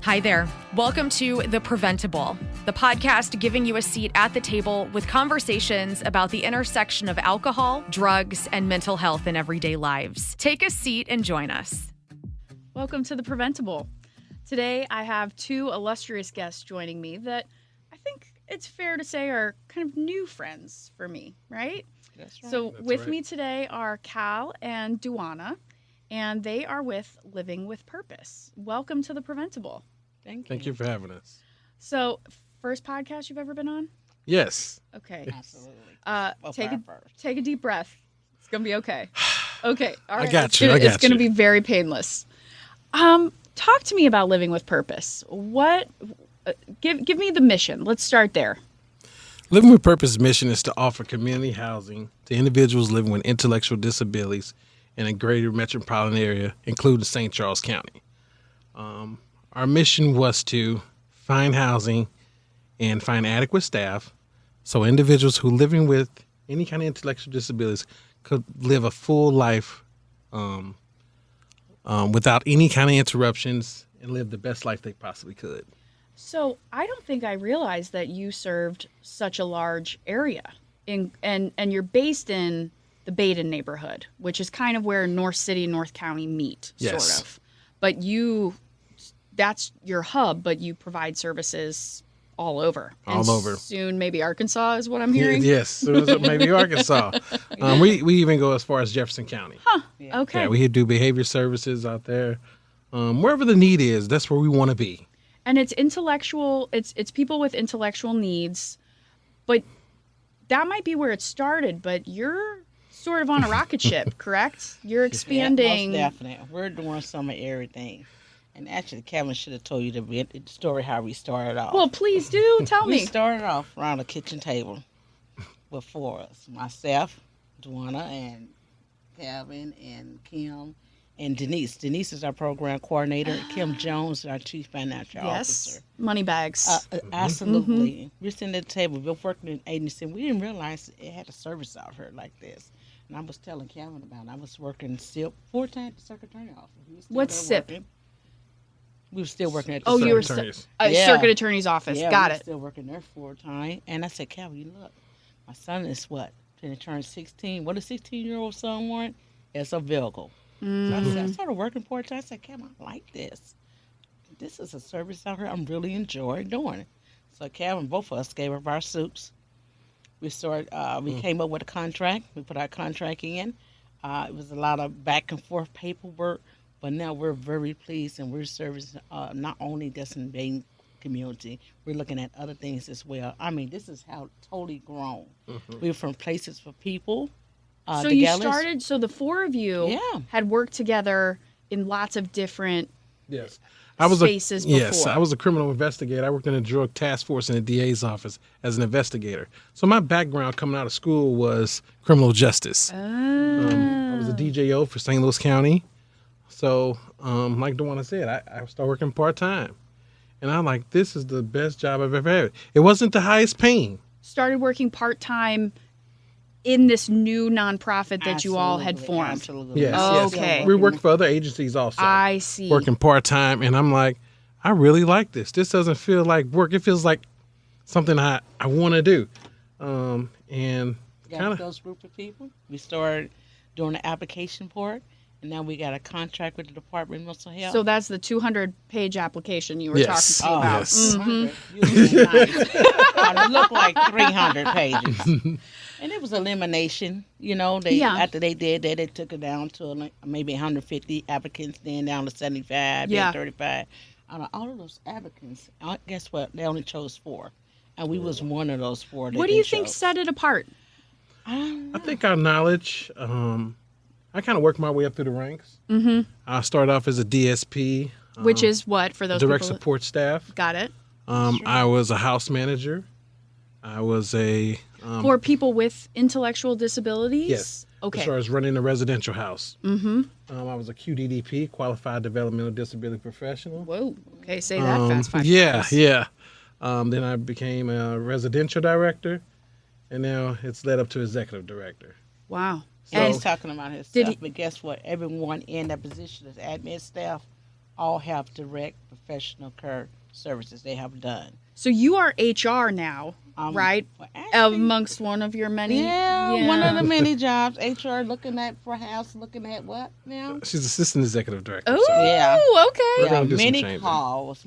Hi there. Welcome to The PrevenTable, the podcast giving you a seat at the table with conversations about the intersection of alcohol, drugs, and mental health in everyday lives. Take a seat and join us. Welcome to The PrevenTable. Today, I have two illustrious guests joining me that I think it's fair to say are kind of new friends for me, right? That's right. So with me today are Cal and Djuna, and they are with Living with Purpose. Welcome to The PrevenTable. Thank you for having us. So, first podcast you've ever been on? Yes. Okay. Absolutely. Take a deep breath. It's gonna be okay. Okay. All right. I got you. It's gonna be very painless. Talk to me about Living with Purpose. What? Give me the mission. Let's start there. Living with Purpose mission is to offer community housing to individuals living with intellectual disabilities in a greater metropolitan area, including St. Charles County. Our mission was to find housing and find adequate staff so individuals who living with any kind of intellectual disabilities could live a full life without any kind of interruptions and live the best life they possibly could. So I don't think I realized that you served such a large area, and you're based in the Baden neighborhood, which is kind of where North City and North County meet, Yes. sort of. But that's your hub, but you provide services all over. All over. Soon, maybe Arkansas is what I'm hearing. Yes, so maybe Arkansas. We even go as far as Jefferson County. Okay. Yeah, we do behavior services out there. Wherever the need is, that's where we want to be. And it's intellectual. It's people with intellectual needs, but that might be where it started. But you're sort of on a rocket ship, correct? You're expanding. Yeah, most definitely. We're doing some of everything. And actually, Kevin should have told you the story how we started off. Well, please do tell We me. started off around a kitchen table with four of us. Myself, Djuna, and Kevin, and Kim, and Denise. Denise is our program coordinator. Kim Jones is our chief financial officer. Money bags. Absolutely. We're sitting at the table. We're working in agency. We didn't realize it had a service out here like this. And I was telling Kevin about it. I was working SIP full-time at the Circuit Attorney office. We were still What's there SIP? working. We were still working at the Oh, you were attorneys. Yeah. Circuit Attorney's office. Yeah, Got we were it. still working there full-time. And I said, Kevin, you look, my son is what? Going to turn 16. What does 16-year-old son want? It's a vehicle. So I started working part-time. I said, Kevin, I like this. This is a service out here I'm really enjoying doing it. So Kevin, both of us gave up our suits. We started. We came up with a contract. We put our contract in. It was a lot of back and forth paperwork, but now we're very pleased and we're servicing not only this in Baden community, we're looking at other things as well. I mean, this is how it's totally grown. We're from places for people. So the you galleries- started. So the four of you Yeah. had worked together in lots of different Yes. spaces before. Yes, I was a criminal investigator. I worked in a drug task force in the DA's office as an investigator. So my background coming out of school was criminal justice. I was a DJO for St. Louis County. So, like Djuna said, I started working part-time. And I'm like, this is the best job I've ever had. It wasn't the highest paying. Started working part-time in this new nonprofit that you all had Absolutely, formed. Absolutely. Yes, yes. Okay. We worked for other agencies also. I see. Working part-time. And I'm like, I really like this. This doesn't feel like work. It feels like something I want to do. And Got kind of, those group of people. We started doing the application part, and now we got a contract with the Department of Mental Health. So that's the 200-page application you were Yes. talking about. Yes. 200. You were nice. It looked like 300 pages. And it was elimination. You know, after they did that, they took it down to like maybe 150 applicants, then down to 75, Yeah. then 35. Out of all of those applicants, guess what? They only chose 4. And we was one of those 4 that What do they you think chose. set it apart? I think our knowledge, I kind of worked my way up through the ranks. I started off as a DSP. Which is what for those direct people? support staff. Got it. I was a house manager. I was a For people with intellectual disabilities? yes. Okay. As far as running a residential house. I was a QDDP, Qualified Developmental Disability Professional. Whoa. Okay, say that fast 5 Yeah, times. yeah. Then I became a residential director, and now it's led up to executive director. Wow. So- And He's talking about his Did stuff, he- but guess what? Everyone in that position is admin staff all have direct professional care services they have done. So you are HR now, right? Well, actually, Amongst one of your many. one of the many jobs. HR looking at for house, looking at what now? She's assistant executive director. Oh, so Yeah. okay. We're gonna do some many changing. calls,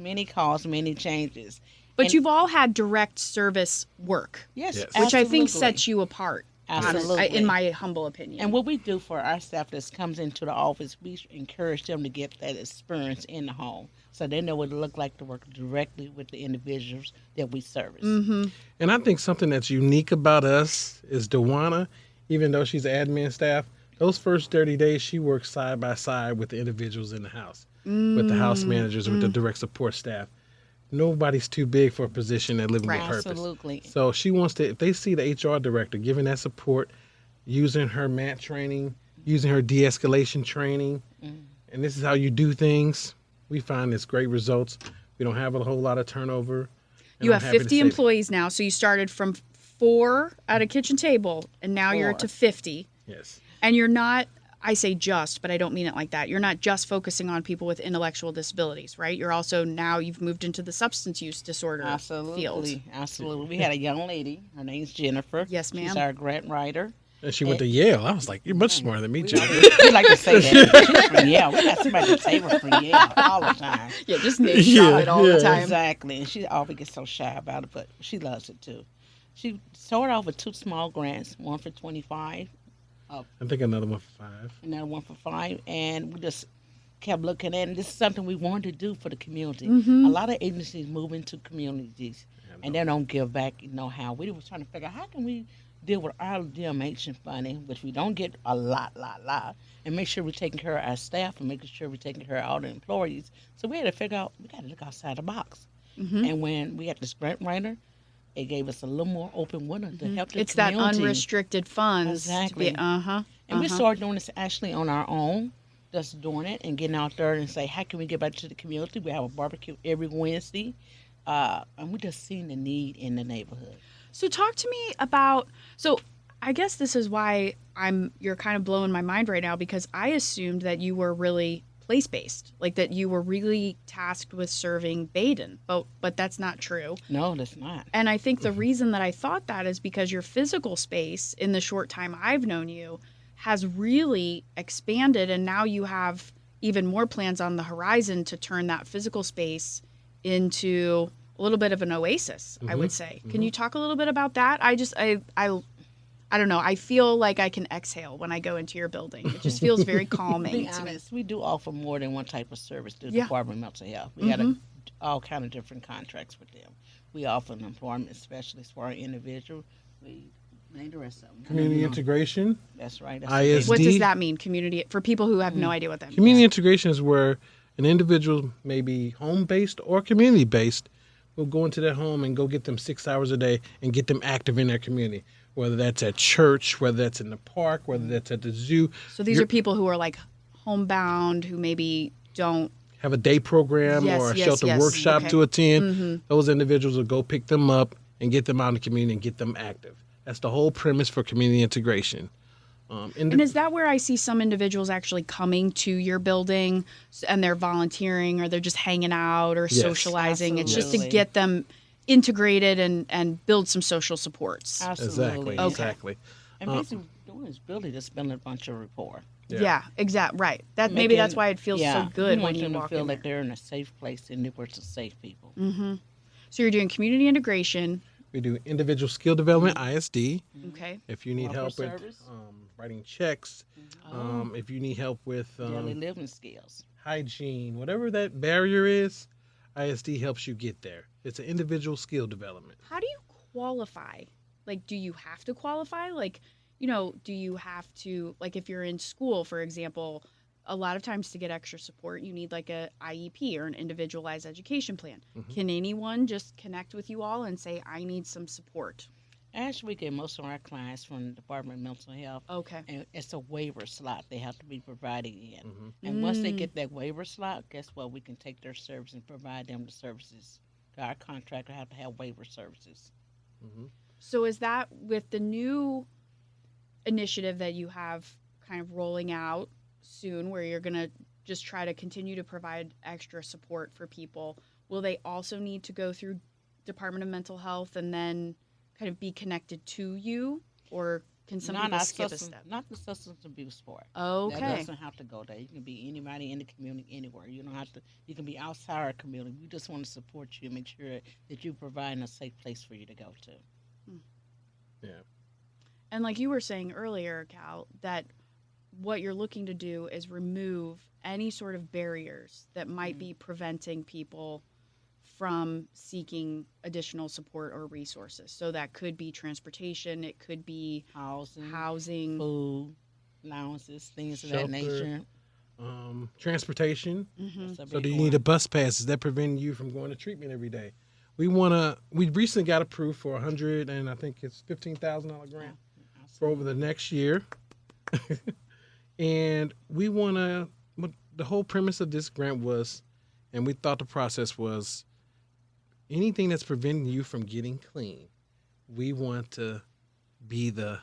many changes. But And- you've all had direct service work, Yes, Yes. which I think absolutely. sets you apart. Absolutely. In my humble opinion. And what we do for our staff that comes into the office, we encourage them to get that experience in the home, so they know what it look like to work directly with the individuals that we service. Mm-hmm. And I think something that's unique about us is Djuna, even though she's admin staff, those first 30 days she works side by side with the individuals in the house, with the house managers, with the direct support staff. Nobody's too big for a position at Living with Purpose. Absolutely. So she wants to, if they see the HR director giving that support, using her MAT training, using her de-escalation training, and this is how you do things, we find this great results. We don't have a whole lot of turnover. and You I'm have happy to 50 say that. employees now, so you started from 4 at a kitchen table, and now you're 4. to 50. Yes. And you're not, I say just, but I don't mean it like that. You're not just focusing on people with intellectual disabilities, right? You're also now, you've moved into the substance use disorder field. Absolutely. We had a young lady. Her name's Jennifer. Yes, ma'am. She's our grant writer. And she went to Yale. I was like, you're much smarter than me, We Jennifer. we like to say that. She's from Yale. We got somebody at the table from Yale all the time. Yeah, just name drop it all the time. Exactly. And she always gets so shy about it, but she loves it too. She started off with 2 small grants, one for 25, I think another one for 5. another one for 5, and we just kept looking at it. And this is something we wanted to do for the community. Mm-hmm. A lot of agencies move into communities and they don't give back, how. We were trying to figure out how can we deal with our DMH and funding, which we don't get a lot, and make sure we're taking care of our staff and making sure we're taking care of all the employees. So we had to figure out, we got to look outside the box. Mm-hmm. And when we had this grant writer, it gave us a little more open window to help the It's that community. unrestricted funds. Exactly. Uh-huh. And we started doing this actually on our own, just doing it and getting out there and say, how can we get back to the community? We have a barbecue every Wednesday. And we just seen the need in the neighborhood. So talk to me about, so I guess this is why you're kind of blowing my mind right now, because I assumed that you were really place-based, like that you were really tasked with serving Baden, but that's not true. No, that's not. And I think the reason that I thought that is because your physical space in the short time I've known you has really expanded, and now you have even more plans on the horizon to turn that physical space into a little bit of an oasis, I would say. Can you talk a little bit about that? I don't know. I feel like I can exhale when I go into your building. It just feels very To calming be to me. honest, we do offer more than one type of service through the Yeah. Department of Mental Health. We got all kind of different contracts with them. We offer an employment specialist for our individual. We name the rest of them. Community integration. That's right. ISD. What does that mean? Community, for people who have no idea what that means. Community integration is where an individual may be home-based or community-based will go into their home and go get them 6 hours a day and get them active in their community, whether that's at church, whether that's in the park, whether that's at the zoo. So these are people who are like homebound, who maybe don't. Have a day program Yes, or a yes, shelter yes. workshop Okay. to attend. Those individuals will go pick them up and get them out in the community and get them active. That's the whole premise for community integration. And is that where I see some individuals actually coming to your building and they're volunteering or they're just hanging out or Yes. socializing? It's just to Absolutely. get them integrated and build some social supports. Absolutely. Exactly. Exactly. And basically, doing is really just building a bunch of rapport. Yeah, exact. Right. That maybe that's why it feels so good we when want you them to walk feel in like there. they're in a safe place and we're some safe people. So you're doing community integration. We do individual skill development, ISD. Okay. If you need Welfare help with service. writing checks, if you need help with Daily living skills. hygiene, whatever that barrier is, ISD helps you get there. It's an individual skill development. How do you qualify? Like, do you have to qualify? Like, do you have to, like, if you're in school, for example, a lot of times to get extra support, you need like a IEP or an individualized education plan. Can anyone just connect with you all and say, I need some support? Actually, we get most of our clients from the Department of Mental Health. Okay. And it's a waiver slot they have to be provided in. And once they get that waiver slot, guess what? We can take their service and provide them the services. Our contractor have to have waiver services. So is that with the new initiative that you have kind of rolling out soon where you're going to just try to continue to provide extra support for people, will they also need to go through Department of Mental Health and then kind of be connected to you? Or can some people skip a step? Not the substance abuse part. Okay. That doesn't have to go there. You can be anybody in the community anywhere. You don't have to. You can be outside our community. We just want to support you and make sure that you're providing a safe place for you to go to. Yeah. And like you were saying earlier, Cal, that what you're looking to do is remove any sort of barriers that might be preventing people from seeking additional support or resources. So that could be transportation, it could be housing, food, allowances, things of that Shelter. nature. Transportation. Mm-hmm. So do you need a bus pass? Is that preventing you from going to treatment every day? We recently got approved for $100 and I think it's $15,000 grant for over the next year. And we want to, the whole premise of this grant was, and we thought the process was, anything that's preventing you from getting clean, we want to be the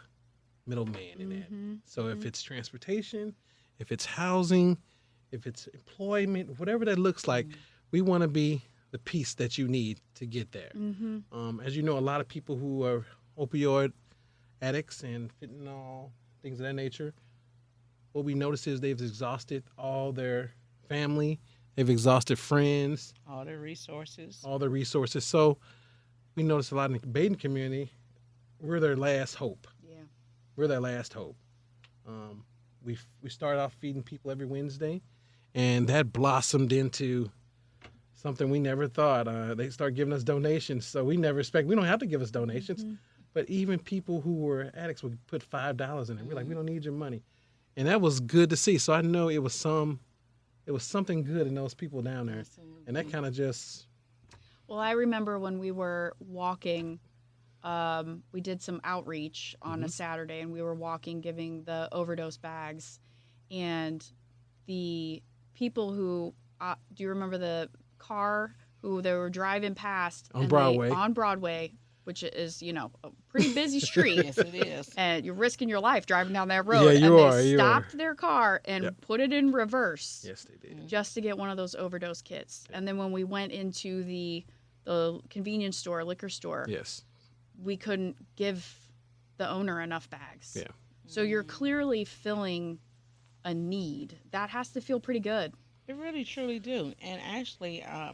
middleman in that. So if it's transportation, if it's housing, if it's employment, whatever that looks like, we want to be the piece that you need to get there. As you know, a lot of people who are opioid addicts and fentanyl, things of that nature, what we notice is they've exhausted all their family, they've exhausted friends, all their resources. So we notice a lot in the Baden community, we're their last hope. Yeah. We're their last hope. We started off feeding people every Wednesday, and that blossomed into something we never thought. They start giving us donations, so we never expect. We don't have to give us donations, but even people who were addicts would put $5 in it. We're like, we don't need your money, and that was good to see. So I know it was something good in those people down there, and that kind of just. Well, I remember when we were walking, we did some outreach on a Saturday, and we were walking, giving the overdose bags, and the people who, do you remember the car who they were driving past on Broadway, which is, a pretty busy street. Yes, it is. And you're risking your life driving down that road. Yeah, They stopped their car and put it in reverse. Yes, they did. Just to get one of those overdose kits. And then when we went into the convenience store, liquor store, Yes. we couldn't give the owner enough bags. Yeah. So you're clearly filling a need. That has to feel pretty good. It really, truly do. And actually, I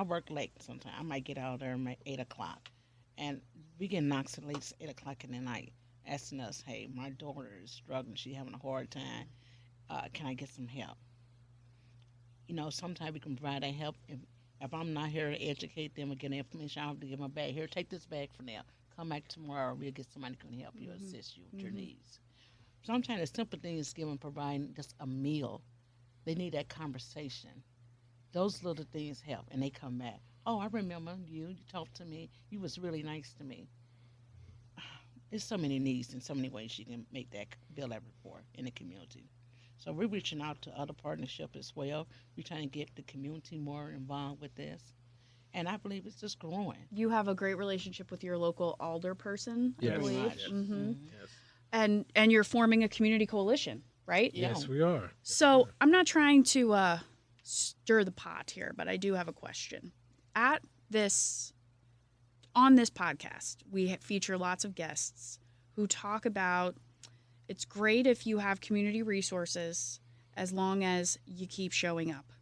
work late sometimes. I might get out there at 8 o'clock. And we get knocks at least 8 o'clock in the night asking us, hey, my daughter is struggling. She's having a hard time. Can I get some help? Sometimes we can provide that help. If I'm not here to educate them or get information, I have to give my bag. Here, take this bag for now. Come back tomorrow. We'll get somebody who can help you, assist you with your needs. Sometimes the simple thing is providing just a meal. They need that conversation. Those little things help, and they come back. Oh, I remember you. You talked to me. You was really nice to me. There's so many needs and so many ways you can make that build that rapport in the community. So we're reaching out to other partnerships as well. We're trying to get the community more involved with this. And I believe it's just growing. You have a great relationship with your local alder person, I Yes. believe. Yes. And you're forming a community coalition, right? Yes, we are. So I'm not trying to stir the pot here, but I do have a question. On this podcast, we feature lots of guests who talk about it's great if you have community resources as long as you keep showing up.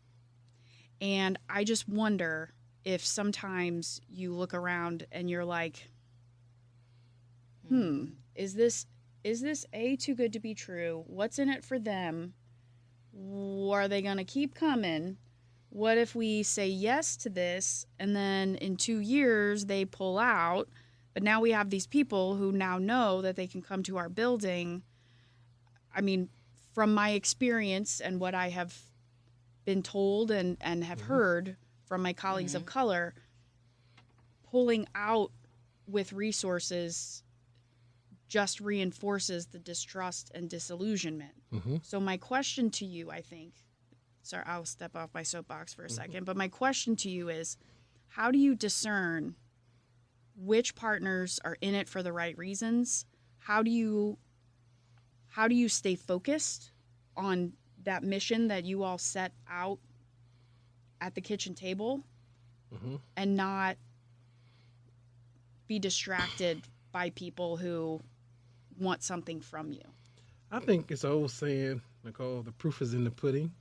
And I just wonder if sometimes you look around and you're like, is this A, too good to be true? What's in it for them? Are they going to keep coming? What if we say yes to this and then in 2 years they pull out, but now we have these people who now know that they can come to our building? I mean, from my experience and what I have been told and have heard from my colleagues of color, pulling out with resources just reinforces the distrust and disillusionment. So my question to you, I think, sorry, I'll step off my soapbox for a second, but my question to you is, how do you discern which partners are in it for the right reasons? How do you stay focused on that mission that you all set out at the kitchen table and not be distracted by people who want something from you. I think it's an old saying, Nicole, the proof is in the pudding.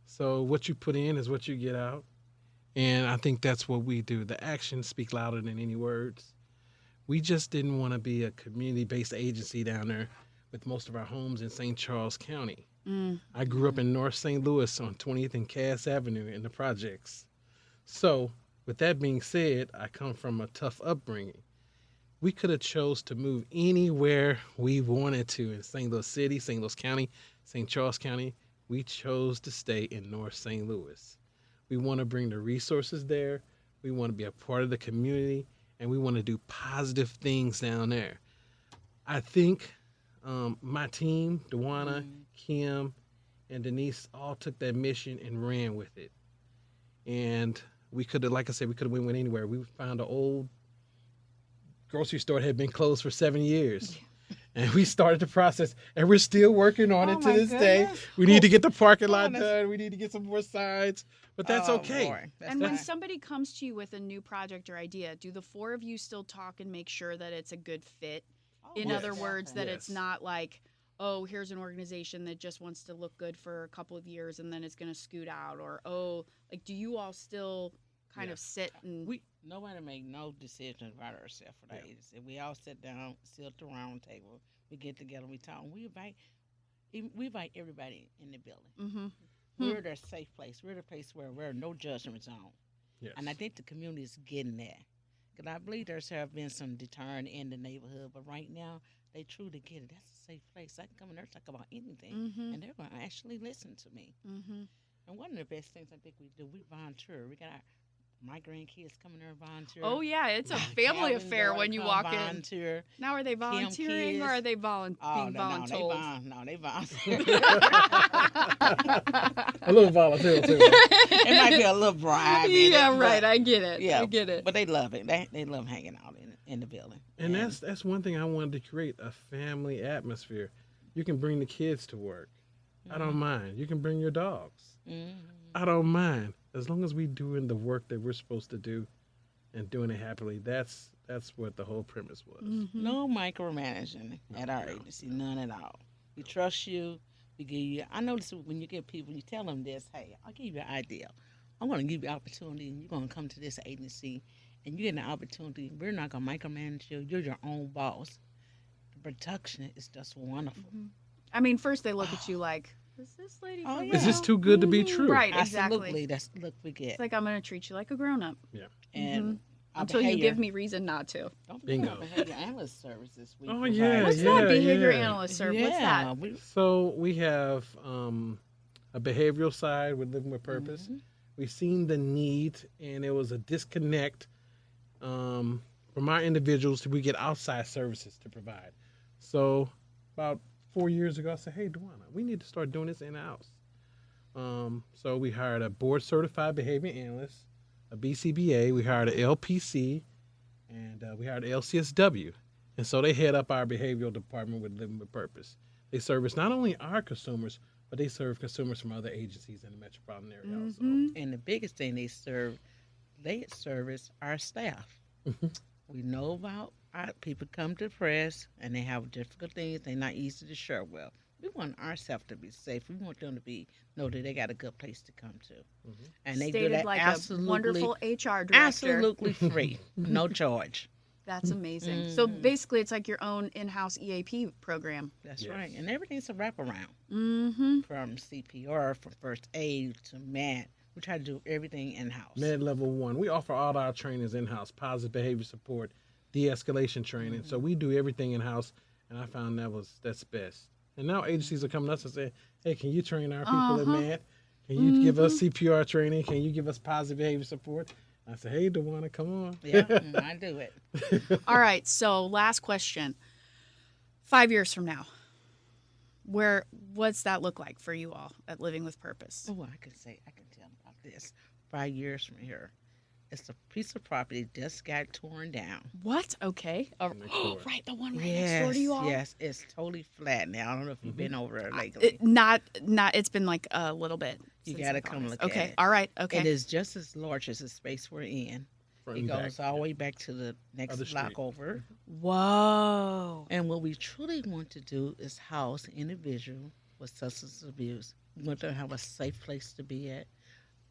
So what you put in is what you get out. And I think that's what we do. The actions speak louder than any words. We just didn't want to be a community-based agency down there with most of our homes in St. Charles County. I grew up in North St. Louis on 20th and Cass Avenue in the projects. So with that being said, I come from a tough upbringing. We could have chose to move anywhere we wanted to in St. Louis City, St. Louis County, St. Charles County. We chose to stay in North St. Louis. We want to bring the resources there. We want to be a part of the community, and we want to do positive things down there. I think my team, Djuna, Kim, and Denise all took that mission and ran with it. And we could have, like I said, we could have went anywhere. We found an old grocery store that had been closed for 7 years. And we started the process, and we're still working on it to this day. We need to get the parking lot done. We need to get some more signs, but that's okay. And when somebody comes to you with a new project or idea, do the four of you still talk and make sure that it's a good fit? In other words, that it's not like, oh, here's an organization that just wants to look good for a couple of years and then it's going to scoot out, or, oh, like, do you all still kind of sit and... Nobody make no decisions about ourselves for that agency. We all sit down, sit at the round table. We get together, we talk. We invite everybody in the building. We're their safe place. We're the place where we're no judgment zone. Yes. And I think the community is getting there. Because I believe there's have been some deterrent in the neighborhood, but right now they truly get it. That's a safe place. I can come in there and talk about anything, and they're going to actually listen to me. And one of the best things I think we do, we volunteer. We got my grandkids coming there and volunteer. Oh, yeah, it's a family affair when you walk volunteer. In. Now, are they volunteering or are they being voluntold? No, they volunteer. A little volunteer, too. It might be a little bribe. Yeah, right. I get it. Yeah, I get it. But they love it. They love hanging out in the building. And that's one thing I wanted to create, a family atmosphere. You can bring the kids to work. I don't mind. You can bring your dogs. I don't mind. As long as we're doing the work that we're supposed to do and doing it happily, that's what the whole premise was. No micromanaging at our agency, none at all. We trust you. We give you. I notice when you get people, you tell them this, hey, I'll give you an idea. I'm going to give you an opportunity, and you're going to come to this agency, and you get an opportunity. We're not going to micromanage you. You're your own boss. The production is just wonderful. I mean, first they look at you like, is this lady for real? Is this too good to be true? Right, exactly. Absolutely. That's the look we get. It's like, I'm going to treat you like a grown-up. Yeah. And until you give me reason not to. Don't Bingo. Behavior analyst services. Oh, yeah. What's that behavior analyst service? What's that? So we have a behavioral side with Living with Purpose. We've seen the need, and there was a disconnect from our individuals. We get outside services to provide. So about 4 years ago, I said, hey, Djuna, we need to start doing this in-house. So we hired a board-certified behavior analyst, a BCBA, we hired an LPC, and we hired an LCSW. And so they head up our behavioral department with Living with Purpose. They service not only our consumers, but they serve consumers from other agencies in the metropolitan area also. And the biggest thing they service our staff. We know about our people come to the press and they have difficult things. They're not easy to share well. We want ourselves to be safe. We want them to know that they got a good place to come to. And they do that like absolutely, a wonderful HR director. Absolutely free. No charge. That's amazing. So basically it's like your own in-house EAP program. That's right. And everything's a wraparound. From CPR, from first aid to MAT. We try to do everything in-house. Med level 1. We offer all our trainings in-house, positive behavior support, de-escalation training. So we do everything in-house, and I found that's best. And now agencies are coming to us and saying, hey, can you train our people at MAD? Can you give us CPR training? Can you give us positive behavior support? I said, hey, Djuna, come on. Yeah, I do it. All right, so last question. 5 years from now, what's that look like for you all at Living with Purpose? Oh, I can tell about this. 5 years from here, It's a piece of property just got torn down. What? Okay. Next door. Right, the one right next door to you all. Yes, it's totally flat now. I don't know if you've been over there lately. Not. It's been like a little bit. You since gotta I've come gone. look at Okay. it. All right. Okay. It is just as large as the space we're in. Front It and goes back. all the way back to the next Other block street. over. Whoa. And what we truly want to do is house individual with substance abuse. We want them to have a safe place to be at.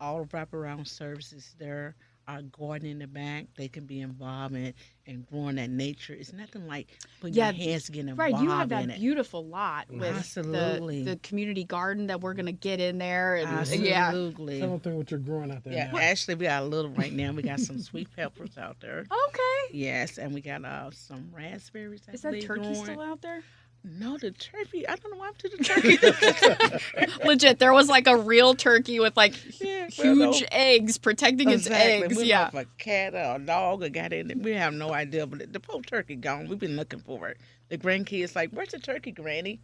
All wraparound services there. Our garden in the back, they can be involved in growing that nature. It's nothing like putting your hands getting involved Right, you have in that it. beautiful lot with Absolutely. the community garden that we're gonna get in there, and Absolutely. Tell them what you're growing out there Yeah, now. actually, we got a little right now. We got some sweet peppers out there. Okay. Yes, and we got some raspberries. I Is that believe, turkey growing. still out there? No, the turkey. I don't know why I'm to the turkey. Legit, there was like a real turkey with like Yeah, well, no. huge eggs protecting its eggs. We Yeah. If a cat or a dog or got in it, we have no idea. But the poor turkey gone. We've been looking for it. The grandkids like, "Where's the turkey, Granny?"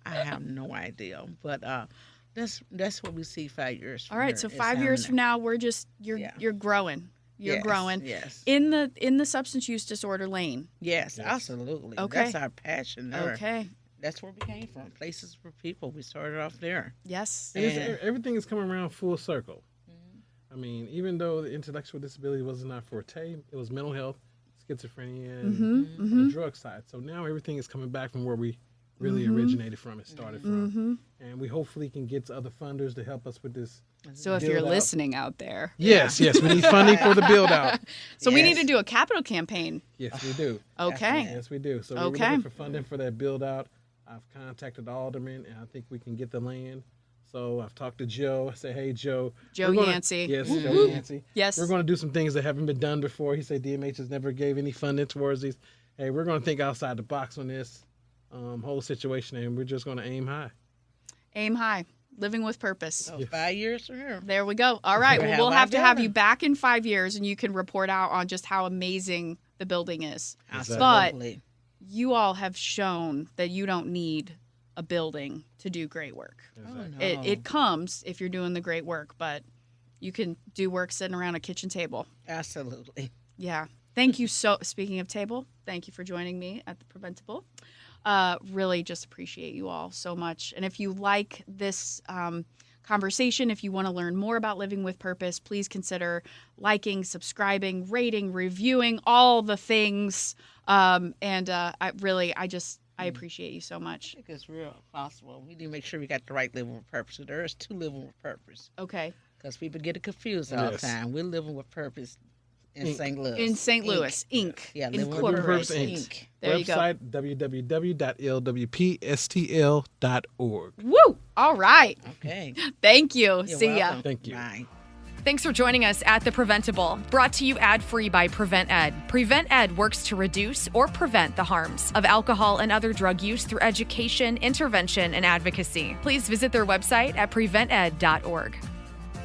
I have no idea. But that's what we see 5 years. All right, so 5 years from now, we're just you're growing. You're growing. Yes. In the substance use disorder lane. Yes, absolutely. Okay. That's our passion there. Okay. That's where we came from. Places for people. We started off there. Yes. And everything is coming around full circle. I mean, even though the intellectual disability wasn't our forte, it was mental health, schizophrenia, and the drug side. So now everything is coming back from where we really originated from and started from. And we hopefully can get other funders to help us with this. So if build you're out. listening out there. Yes, we need funding for the build out. So we Yes. need to do a capital campaign. Yes, we do. Okay. Yes, we do. So we're Okay. looking for funding for that build out. I've contacted Alderman, and I think we can get the land. So I've talked to Joe. I say, hey, Joe. Joe we're gonna- Yancey. Yes, Whoop, Joe whoop. Yancey. Yes. We're going to do some things that haven't been done before. He said DMH has never gave any funding towards these. Hey, we're going to think outside the box on this whole situation, and we're just going to aim high. Aim high. Living with purpose. So 5 years from here. There we go. All right. We'll Well, have we'll our have to have building. you back in 5 years, and you can report out on just how amazing the building is. Absolutely. You all have shown that you don't need a building to do great work. Oh, no. It comes if you're doing the great work, but you can do work sitting around a kitchen table. Absolutely. Yeah. Thank you. Speaking of table, thank you for joining me at the PrevenTable. Really just appreciate you all so much. And if you like this conversation, if you want to learn more about living with purpose, please consider liking, subscribing, rating, reviewing, all the things. I appreciate you so much. I think it's real possible. We need to make sure we got the right living with purpose. So there is two living with purpose. Okay. Because people get it confused all the Yes. time. We're living with purpose in St. Louis. In St. Louis, Inc. Yeah, living with Incorporated. purpose, Inc. Inc. There you go. Website www.lwpstl.org. Woo! All right. Okay. Thank you. You're See ya. welcome. Thank you. Bye. Thanks for joining us at The PrevenTable, brought to you ad-free by Prevent+Ed. Prevent+Ed works to reduce or prevent the harms of alcohol and other drug use through education, intervention, and advocacy. Please visit their website at PreventEd.org.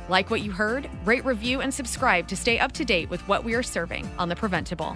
Like what you heard? Rate, review, and subscribe to stay up to date with what we are serving on The PrevenTable.